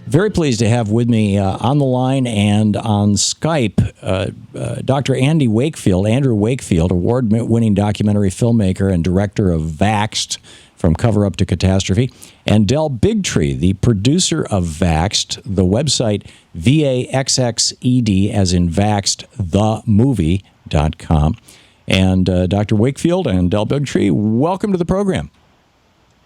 Very pleased to have with me on the line and on Skype Dr. Andrew Wakefield, award-winning documentary filmmaker and director of Vaxxed, From Cover Up to Catastrophe, and Del Bigtree, the producer of Vaxxed, the website VAXXED, as in VaxxedTheMovie.com. And Dr. Wakefield and Del Bigtree, welcome to the program.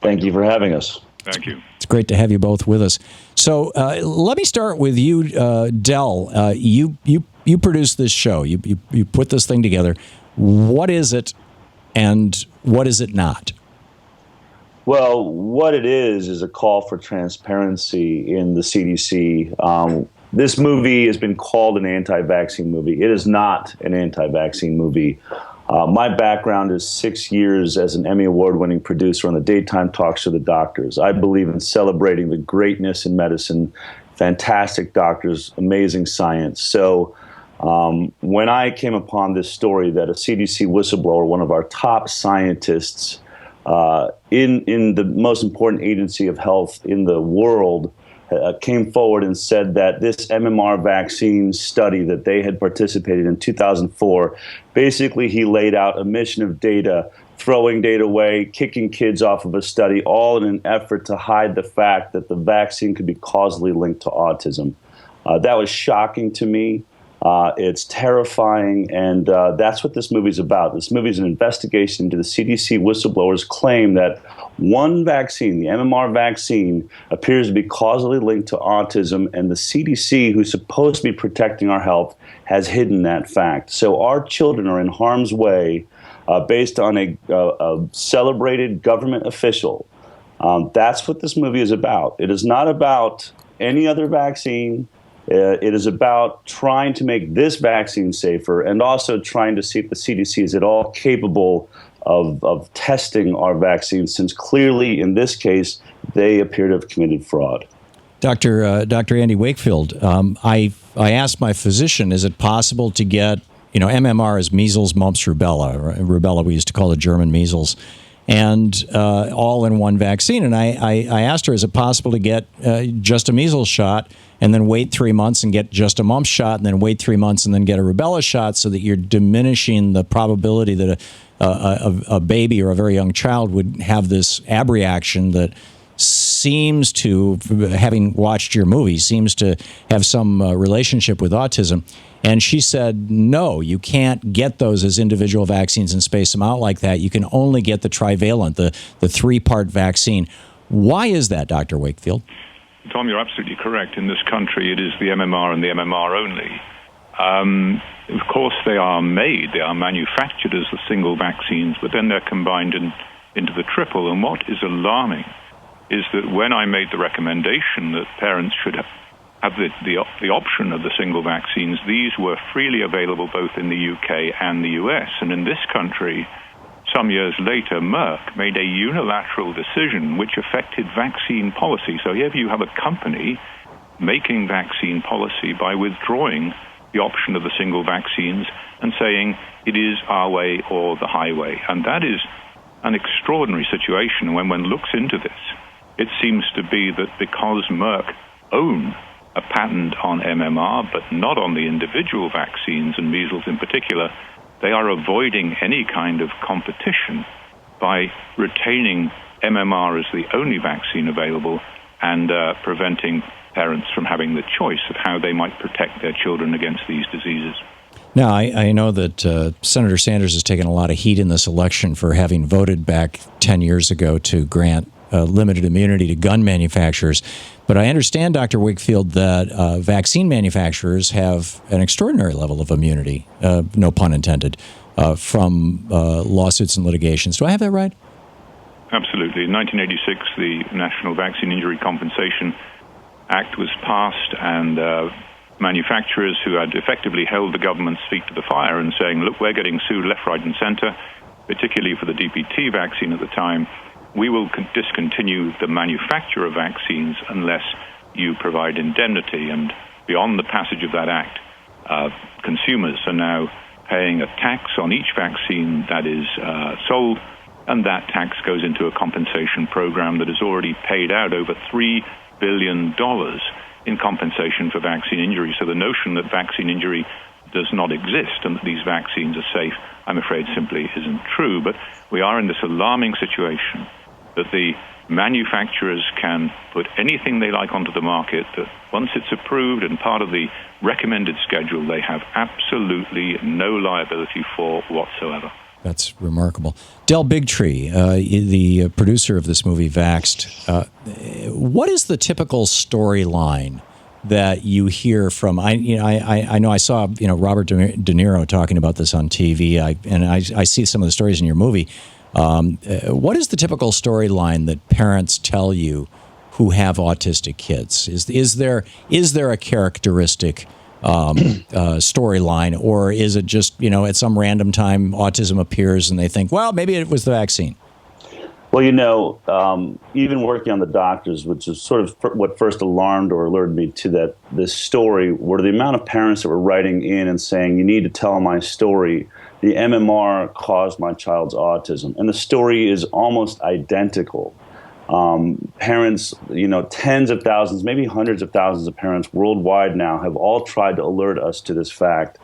Thank you for having us. Thank you. It's great to have you both with us. So let me start with you, Del. You produced this show. You put this thing together. What is it, and what is it not? Well, what it is a call for transparency in the CDC. This movie has been called an anti-vaccine movie. It is not an anti-vaccine movie. My background is 6 years as an Emmy Award-winning producer on the daytime talk show The Doctors. I believe in celebrating the greatness in medicine, fantastic doctors, amazing science. So when I came upon this story that a CDC whistleblower, one of our top scientists in the most important agency of health in the world, came forward and said that this MMR vaccine study that they had participated in 2004, basically he laid out a mission of data, throwing data away, kicking kids off of a study, all in an effort to hide the fact that the vaccine could be causally linked to autism. That was shocking to me. It's terrifying, and that's what this movie is about. This movie is an investigation into the CDC whistleblowers' claim that one vaccine, the MMR vaccine, appears to be causally linked to autism, and the CDC, who's supposed to be protecting our health, has hidden that fact. So our children are in harm's way based on a celebrated government official. That's what this movie is about. It is not about any other vaccine. It is about trying to make this vaccine safer and also trying to see if the CDC is at all capable of testing our vaccines, since clearly in this case they appear to have committed fraud. Dr. Andy Wakefield, I asked my physician, is it possible to get, MMR is measles, mumps, rubella. Rubella we used to call it German measles, and all in one vaccine. And I asked her, is it possible to get just a measles shot and then wait 3 months and get just a mumps shot, and then wait 3 months and then get a rubella shot, so that you're diminishing the probability that a baby or a very young child would have this abreaction that seems to, having watched your movie, seems to have some relationship with autism. And she said, no, you can't get those as individual vaccines and space them out like that. You can only get the trivalent, the three-part vaccine. Why is that, Dr. Wakefield? Tom, you're absolutely correct. In this country, it is the MMR and the MMR only. Of course, they are manufactured as the single vaccines, but then they're combined into the triple. And what is alarming is that when I made the recommendation that parents should have the option of the single vaccines, these were freely available both in the UK and the US. And in this country, some years later, Merck made a unilateral decision which affected vaccine policy. So here you have a company making vaccine policy by withdrawing the option of the single vaccines and saying it is our way or the highway. And that is an extraordinary situation. When one looks into this, it seems to be that because Merck own a patent on MMR, but not on the individual vaccines, and measles in particular, they are avoiding any kind of competition by retaining MMR as the only vaccine available and preventing parents from having the choice of how they might protect their children against these diseases. Now, I know that Senator Sanders has taken a lot of heat in this election for having voted back 10 years ago to grant limited immunity to gun manufacturers. But I understand, Dr. Wakefield, that vaccine manufacturers have an extraordinary level of immunity, no pun intended, from lawsuits and litigations. Do I have that right? Absolutely. In 1986, the National Vaccine Injury Compensation Act was passed, and manufacturers who had effectively held the government's feet to the fire and saying, look, we're getting sued left, right, and center, particularly for the DPT vaccine at the time, we will discontinue the manufacture of vaccines unless you provide indemnity. And beyond the passage of that act, consumers are now paying a tax on each vaccine that is sold, and that tax goes into a compensation program that has already paid out over $3 billion in compensation for vaccine injury. So the notion that vaccine injury does not exist and that these vaccines are safe, I'm afraid, simply isn't true. But we are in this alarming situation that the manufacturers can put anything they like onto the market, that once it's approved and part of the recommended schedule, they have absolutely no liability for whatsoever. That's remarkable. Del Bigtree, the producer of this movie, Vaxxed, what is the typical storyline that you hear from? I know I saw Robert De Niro talking about this on TV, and I see some of the stories in your movie. What is the typical storyline that parents tell you who have autistic kids? Is there a characteristic storyline, or is it just at some random time autism appears and they think, well, maybe it was the vaccine? Well, even working on The Doctors, which is sort of what first alarmed or alerted me to this story, were the amount of parents that were writing in and saying, you need to tell my story. The MMR caused my child's autism. And the story is almost identical. Parents, tens of thousands, maybe hundreds of thousands of parents worldwide now have all tried to alert us to this fact.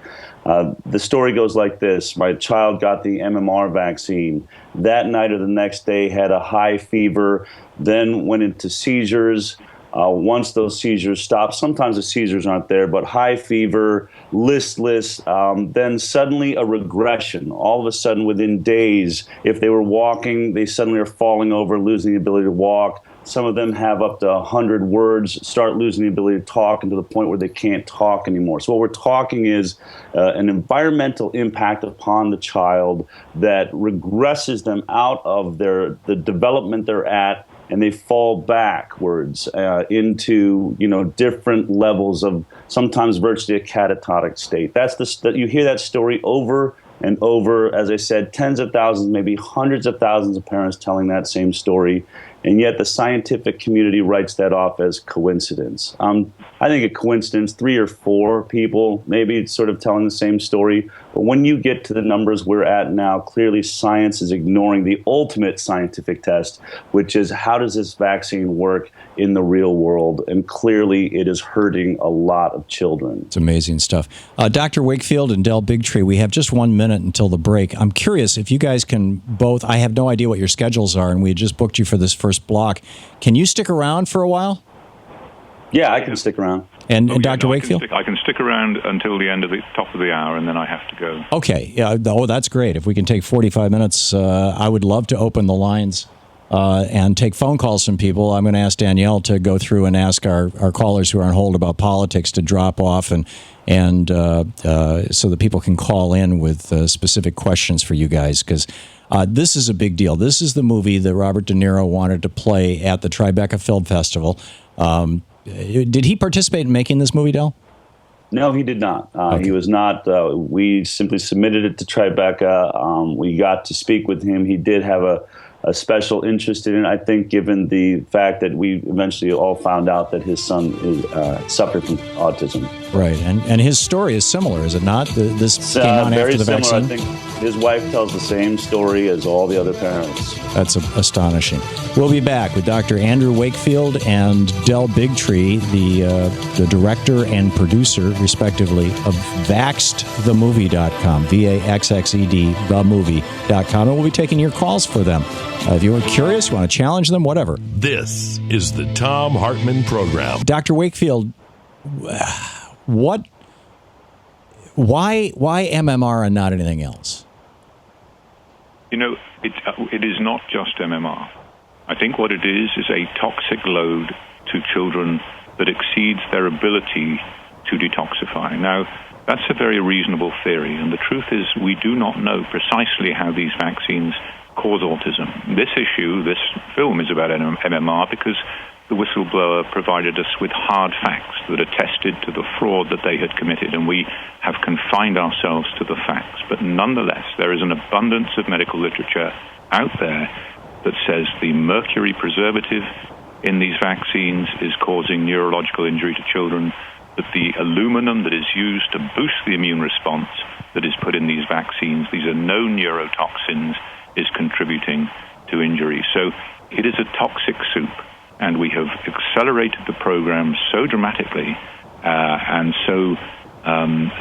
The story goes like this. My child got the MMR vaccine. That night or the next day had a high fever, then went into seizures. Once those seizures stopped, sometimes the seizures aren't there, but high fever, listless, then suddenly a regression. All of a sudden, within days, if they were walking, they suddenly are falling over, losing the ability to walk. Some of them have up to 100 words, start losing the ability to talk, and to the point where they can't talk anymore. So what we're talking is an environmental impact upon the child that regresses them out of the development they're at, and they fall backwards into different levels of sometimes virtually a catatonic state. You hear that story over and over. As I said, tens of thousands, maybe hundreds of thousands of parents telling that same story, and yet the scientific community writes that off as coincidence. I think a coincidence, 3 or 4 people maybe sort of telling the same story. But when you get to the numbers we're at now, clearly science is ignoring the ultimate scientific test, which is how does this vaccine work in the real world? And clearly it is hurting a lot of children. It's amazing stuff. Dr. Wakefield and Del Bigtree, we have just 1 minute until the break. I'm curious if you guys can both, I have no idea what your schedules are, and we had just booked you for this first block. Can you stick around for a while? Yeah, I can stick around. And Dr. Wakefield? I can stick around until the end of the top of the hour, and then I have to go. Okay. Yeah. Oh, that's great. If we can take 45 minutes, I would love to open the lines and take phone calls from people. I'm going to ask Danielle to go through and ask our callers who are on hold about politics to drop off, and so that people can call in with specific questions for you guys, because this is a big deal. This is the movie that Robert De Niro wanted to play at the Tribeca Film Festival. Did he participate in making this movie, Del? No, he did not. Okay. He was not. We simply submitted it to Tribeca. We got to speak with him. He did have a special interest in it, I think, given the fact that we eventually all found out that his son suffered from autism. Right, and his story is similar, is it not? This came on after the vaccine? I think his wife tells the same story as all the other parents. That's astonishing. We'll be back with Dr. Andrew Wakefield and Del Bigtree, the director and producer, respectively, of VaxxedTheMovie.com, VaXxed, themovie.com, and we'll be taking your calls for them. If you're curious, you want to challenge them, whatever. This is the Thom Hartmann Program. Dr. Wakefield, why MMR and not anything else? It is not just MMR. I think what it is a toxic load to children that exceeds their ability to detoxify. Now, that's a very reasonable theory, and the truth is we do not know precisely how these vaccines cause autism. This film is about MMR because the whistleblower provided us with hard facts that attested to the fraud that they had committed, and we have confined ourselves to the facts. But nonetheless, there is an abundance of medical literature out there that says the mercury preservative in these vaccines is causing neurological injury to children, that the aluminum that is used to boost the immune response that is put in these vaccines, these are known neurotoxins, is contributing to injury. So it is a toxic soup. and we have accelerated the program so dramatically and so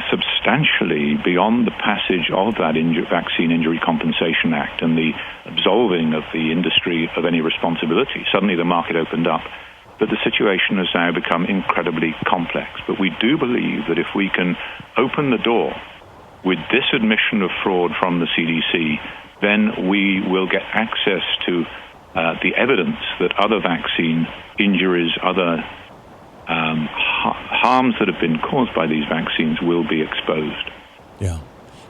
substantially beyond the passage of that Vaccine Injury Compensation Act and the absolving of the industry of any responsibility. Suddenly the market opened up, but the situation has now become incredibly complex. But we do believe that if we can open the door with this admission of fraud from the CDC, then we will get access to the evidence that other vaccine injuries, other harms that have been caused by these vaccines will be exposed. Yeah.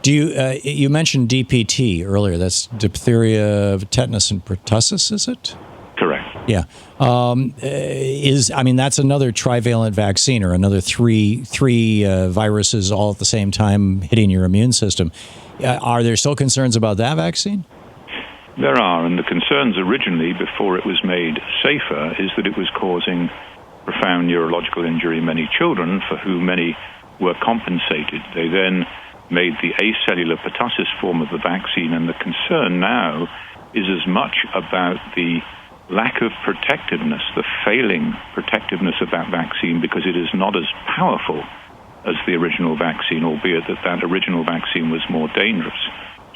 Do you mentioned DPT earlier? That's diphtheria, tetanus, and pertussis, is it? Correct. Yeah. That's another trivalent vaccine, or another three viruses all at the same time hitting your immune system. Are there still concerns about that vaccine? There are, and the concerns originally, before it was made safer, is that it was causing profound neurological injury in many children, for whom many were compensated. They then made the acellular pertussis form of the vaccine, and the concern now is as much about the lack of protectiveness, the failing protectiveness of that vaccine, because it is not as powerful as the original vaccine, albeit that original vaccine was more dangerous.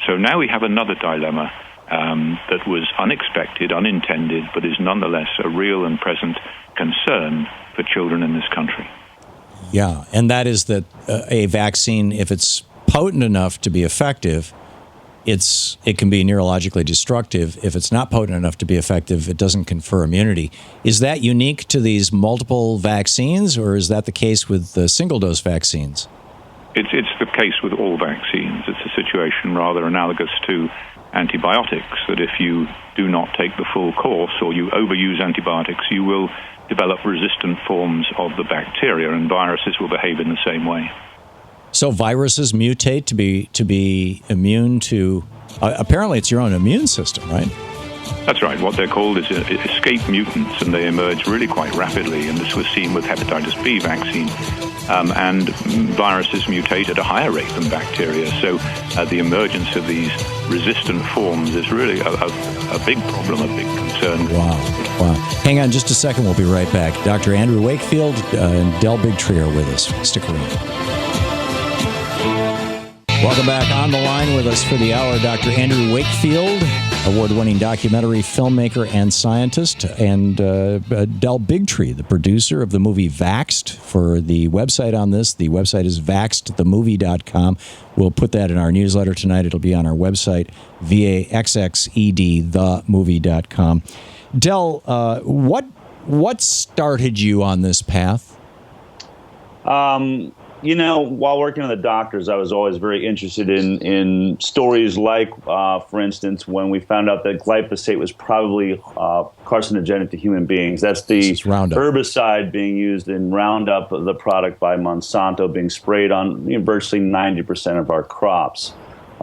So now we have another dilemma that was unexpected, unintended, but is nonetheless a real and present concern for children in this country. Yeah, and that is that a vaccine, if it's potent enough to be effective, it can be neurologically destructive. If it's not potent enough to be effective, it doesn't confer immunity. Is that unique to these multiple vaccines, or is that the case with the single-dose vaccines? It's the case with all vaccines. It's a situation rather analogous to antibiotics, that if you do not take the full course or you overuse antibiotics, you will develop resistant forms of the bacteria, and viruses will behave in the same way. So viruses mutate to be immune to. Apparently, it's your own immune system, right? That's right. What they're called is escape mutants, and they emerge really quite rapidly. And this was seen with hepatitis B vaccine. And viruses mutate at a higher rate than bacteria. So the emergence of these resistant forms is really a big problem, a big concern. Wow. Hang on just a second. We'll be right back. Dr. Andrew Wakefield and Del Bigtree are with us. Stick around. Welcome back. On the line with us for the hour, Dr. Andrew Wakefield, award-winning documentary filmmaker and scientist, and Del Bigtree, the producer of the movie Vaxxed. For the website on this, the website is vaxxedthemovie.com. We'll put that in our newsletter tonight. It'll be on our website, VAXXED, themovie.com. Del, what started you on this path? While working on the doctors, I was always very interested in stories like, for instance, when we found out that glyphosate was probably carcinogenic to human beings. That's the herbicide being used in Roundup, the product by Monsanto, being sprayed on virtually 90% of our crops.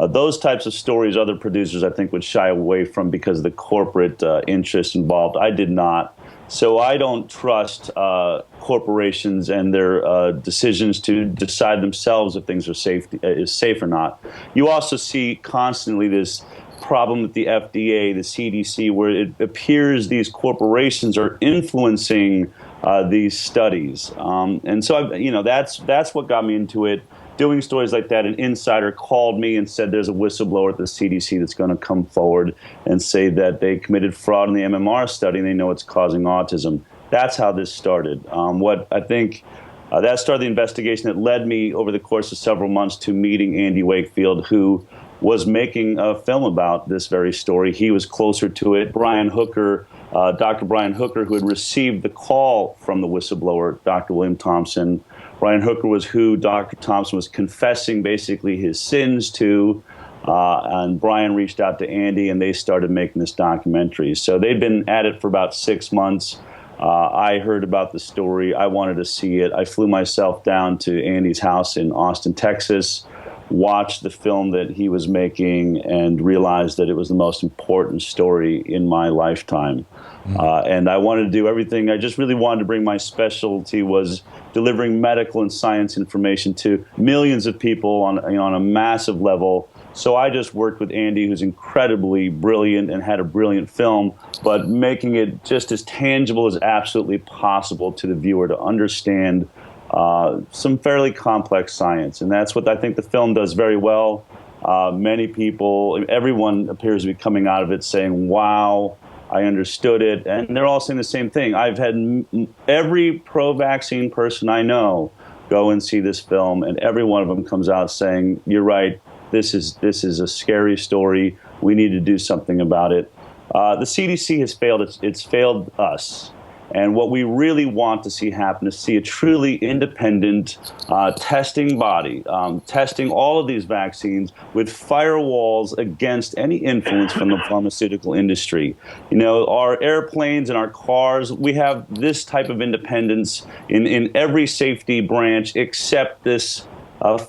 Those types of stories other producers, I think, would shy away from because of the corporate interests involved. I did not. So I don't trust corporations and their decisions to decide themselves if things are safe or not. You also see constantly this problem with the FDA, the CDC, where it appears these corporations are influencing these studies, and so that's what got me into it. Doing stories like that, an insider called me and said there's a whistleblower at the CDC that's going to come forward and say that they committed fraud in the MMR study and they know it's causing autism. That's how this started. That started the investigation that led me over the course of several months to meeting Andy Wakefield, who was making a film about this very story. He was closer to it. Brian Hooker, Dr. Brian Hooker, who had received the call from the whistleblower, Dr. William Thompson. Brian Hooker was who Dr. Thompson was confessing basically his sins to, and Brian reached out to Andy, and they started making this documentary. So they'd been at it for about 6 months. I heard about the story. I wanted to see it. I flew myself down to Andy's house in Austin, Texas, watched the film that he was making, and realized that it was the most important story in my lifetime. And I wanted to do everything. I just really wanted to bring my specialty was delivering medical and science information to millions of people on a massive level, So I just worked with Andy, who's incredibly brilliant and had a brilliant film, but making it just as tangible as absolutely possible to the viewer to understand some fairly complex science. And that's what I think the film does very well. Many people, everyone appears to be coming out of it saying, wow, I understood it. And they're all saying the same thing. I've had every pro-vaccine person I know go and see this film, and every one of them comes out saying, you're right, this is a scary story. We need to do something about it. The CDC has failed. It's failed us. And what we really want to see happen is see a truly independent testing body, testing all of these vaccines with firewalls against any influence from the pharmaceutical industry. You know, our airplanes and our cars, we have this type of independence in every safety branch except this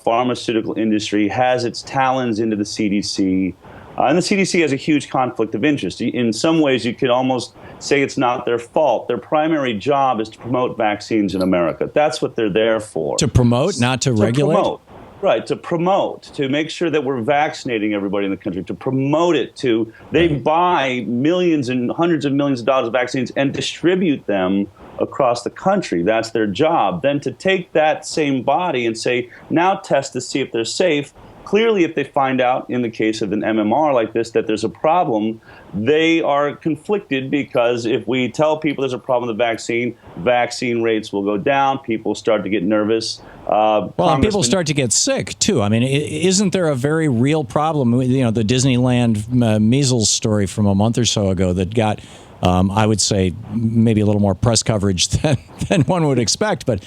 pharmaceutical industry has its talons into the CDC. And the CDC has a huge conflict of interest. In some ways, you could almost say it's not their fault. Their primary job is to promote vaccines in America. That's what they're there for. To promote, not to regulate? Promote. Right, to promote, to make sure that we're vaccinating everybody in the country, to promote it, they buy millions and hundreds of millions of dollars of vaccines and distribute them across the country. That's their job. Then to take that same body and say, now test to see if they're safe. Clearly, if they find out, in the case of an MMR like this, that there's a problem, they are conflicted because if we tell people there's a problem with the vaccine rates will go down, people start to get nervous. Well, and people start to get sick, too. I mean, isn't there a very real problem? You know, the Disneyland measles story from a month or so ago that got, I would say, maybe a little more press coverage than one would expect. But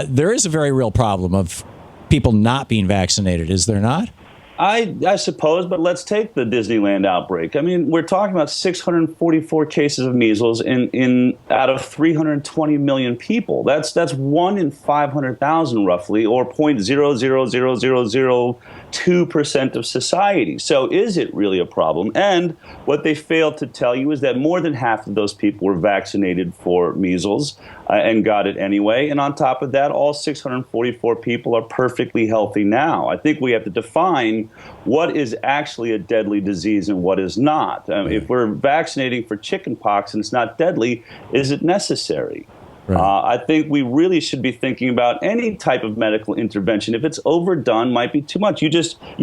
there is a very real problem of people not being vaccinated, is there not? I suppose, but let's take the Disneyland outbreak. I mean, we're talking about 644 cases of measles in out of 320 million people. That's 1 in 500,000 roughly, or 0.00002% of society. So is it really a problem? And what they failed to tell you is that more than half of those people were vaccinated for measles and got it anyway. And on top of that, all 644 people are perfectly healthy now. I think we have to define what is actually a deadly disease and what is not. If we're vaccinating for chickenpox and it's not deadly, is it necessary? Right. I think we really should be thinking about any type of medical intervention. If it's overdone, might be too much. You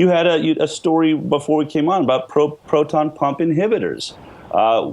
had a story before we came on about proton pump inhibitors.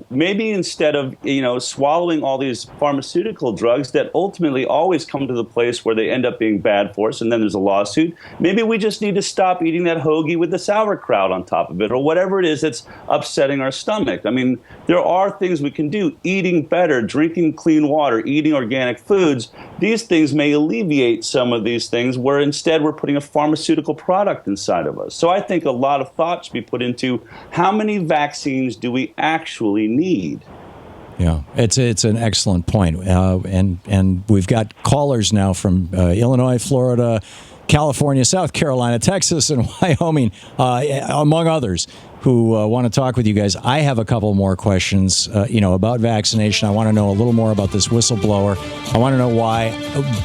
Maybe instead of swallowing all these pharmaceutical drugs that ultimately always come to the place where they end up being bad for us, and then there's a lawsuit, maybe we just need to stop eating that hoagie with the sauerkraut on top of it, or whatever it is that's upsetting our stomach. I mean, there are things we can do. Eating better, drinking clean water, eating organic foods. These things may alleviate some of these things where instead we're putting a pharmaceutical product inside of us. So I think a lot of thought should be put into how many vaccines do we actually need. Yeah, it's an excellent point. And we've got callers now from Illinois, Florida, California, South Carolina, Texas, and Wyoming, among others, who want to talk with you guys. I have a couple more questions, about vaccination. I want to know a little more about this whistleblower. I want to know why,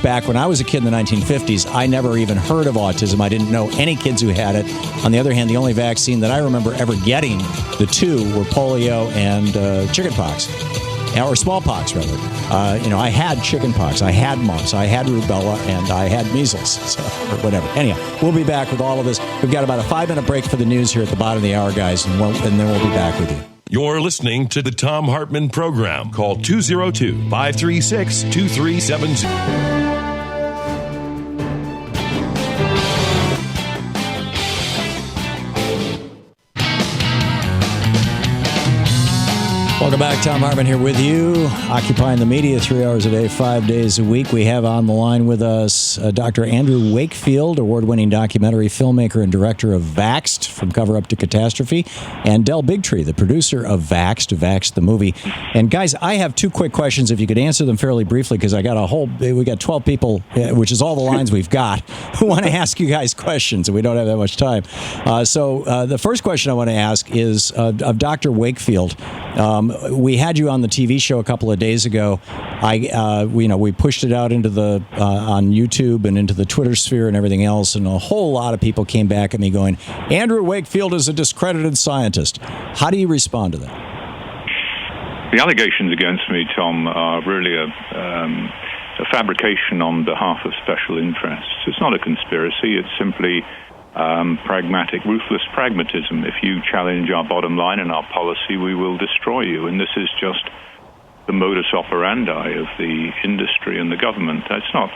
back when I was a kid in the 1950s, I never even heard of autism. I didn't know any kids who had it. On the other hand, the only vaccine that I remember ever getting, the two, were polio and chickenpox. Or smallpox, rather. I had chickenpox, I had mumps, I had rubella, and I had measles, or whatever. Anyhow, we'll be back with all of this. We've got about a 5-minute break for the news here at the bottom of the hour, guys, and then we'll be back with you. You're listening to the Thom Hartmann Program. Call 202-536-2370. Welcome back. Thom Hartmann here with you, occupying the media 3 hours a day, 5 days a week. We have on the line with us Dr. Andrew Wakefield, award-winning documentary filmmaker and director of Vaxxed, From Cover Up to Catastrophe, and Del Bigtree, the producer of Vaxxed the movie. And guys, I have 2 quick questions, if you could answer them fairly briefly, because we got 12 people, which is all the lines we've got, who want to ask you guys questions, and we don't have that much time. So the first question I want to ask is of Dr. Wakefield. we had you on the TV show a couple of days ago. We pushed it out into the on YouTube and into the Twitter sphere and everything else, and a whole lot of people came back at me going, Andrew Wakefield is a discredited scientist. How do you respond to that? The allegations against me, Tom, are really a fabrication on behalf of special interests. It's not a conspiracy. It's simply pragmatic, ruthless pragmatism. If you challenge our bottom line and our policy, we will destroy you. And this is just the modus operandi of the industry and the government. That's not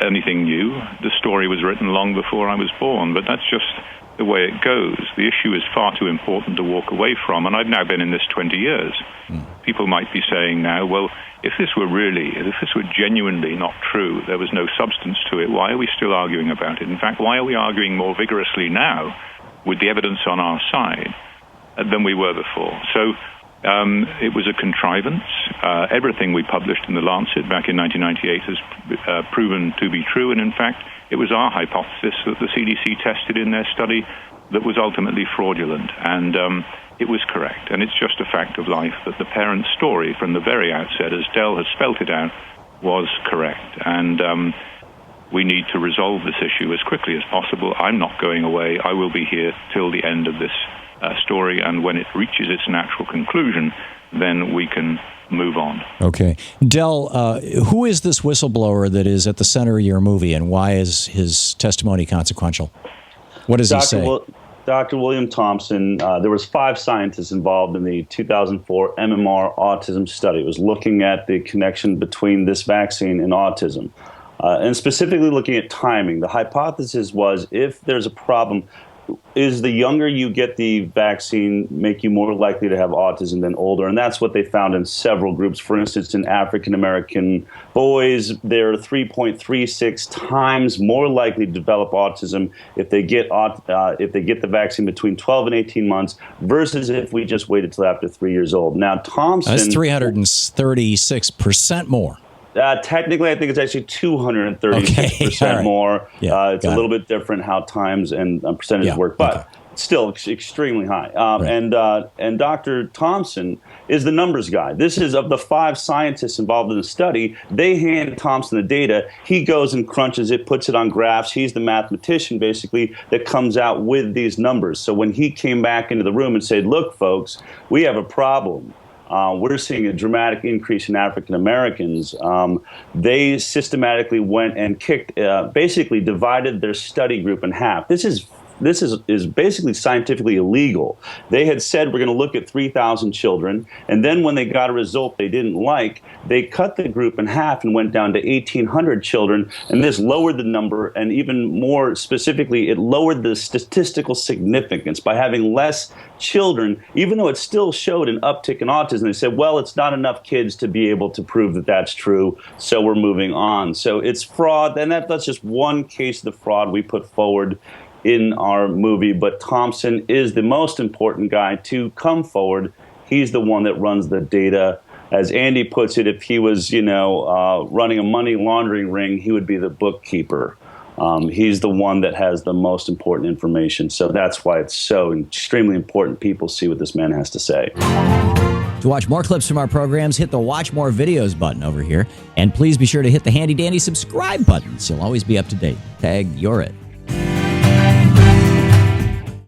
anything new. The story was written long before I was born, but that's just the way it goes. The issue is far too important to walk away from, and I've now been in this 20 years. People might be saying now, well, if this were genuinely not true, there was no substance to it, why are we still arguing about it? In fact, why are we arguing more vigorously now with the evidence on our side than we were before? So it was a contrivance. Everything we published in The Lancet back in 1998 has proven to be true, and in fact, it was our hypothesis that the CDC tested in their study that was ultimately fraudulent, and it was correct. And it's just a fact of life that the parent's story from the very outset, as Dell has spelt it out, was correct. And we need to resolve this issue as quickly as possible. I'm not going away. I will be here till the end of this story, and when it reaches its natural conclusion, then we can move on. Okay. Dell, who is this whistleblower that is at the center of your movie, and why is his testimony consequential? What does he say? Dr. William Thompson, there was 5 scientists involved in the 2004 MMR autism study. It was looking at the connection between this vaccine and autism, and specifically looking at timing. The hypothesis was, if there's a problem, is the younger you get the vaccine make you more likely to have autism than older? And that's what they found in several groups. For instance, in African-American boys, they're 3.36 times more likely to develop autism if they get the vaccine between 12 and 18 months versus if we just waited till after 3 years old. Now, Thompson... That's 336% more. Technically, I think it's actually 236% more. Yeah, it's a little bit different how times and percentages work, but still extremely high. And Dr. Thompson is the numbers guy. This is, of the 5 scientists involved in the study, they hand Thompson the data. He goes and crunches it, puts it on graphs. He's the mathematician, basically, that comes out with these numbers. So when he came back into the room and said, look, folks, we have a problem. We're seeing a dramatic increase in African Americans. They systematically went and basically divided their study group in half. This is basically scientifically illegal. They had said, we're going to look at 3,000 children, and then when they got a result they didn't like, they cut the group in half and went down to 1,800 children, and this lowered the number, and even more specifically, it lowered the statistical significance by having less children, even though it still showed an uptick in autism. They said, well, it's not enough kids to be able to prove that that's true, so we're moving on. So it's fraud, and that's just one case of the fraud we put forward in our movie, but Thompson is the most important guy to come forward. He's the one that runs the data. As Andy puts it, if he was, running a money laundering ring, he would be the bookkeeper. He's the one that has the most important information. So that's why it's so extremely important people see what this man has to say. To watch more clips from our programs, hit the Watch More Videos button over here. And please be sure to hit the handy-dandy subscribe button so you'll always be up to date. Tag, you're it.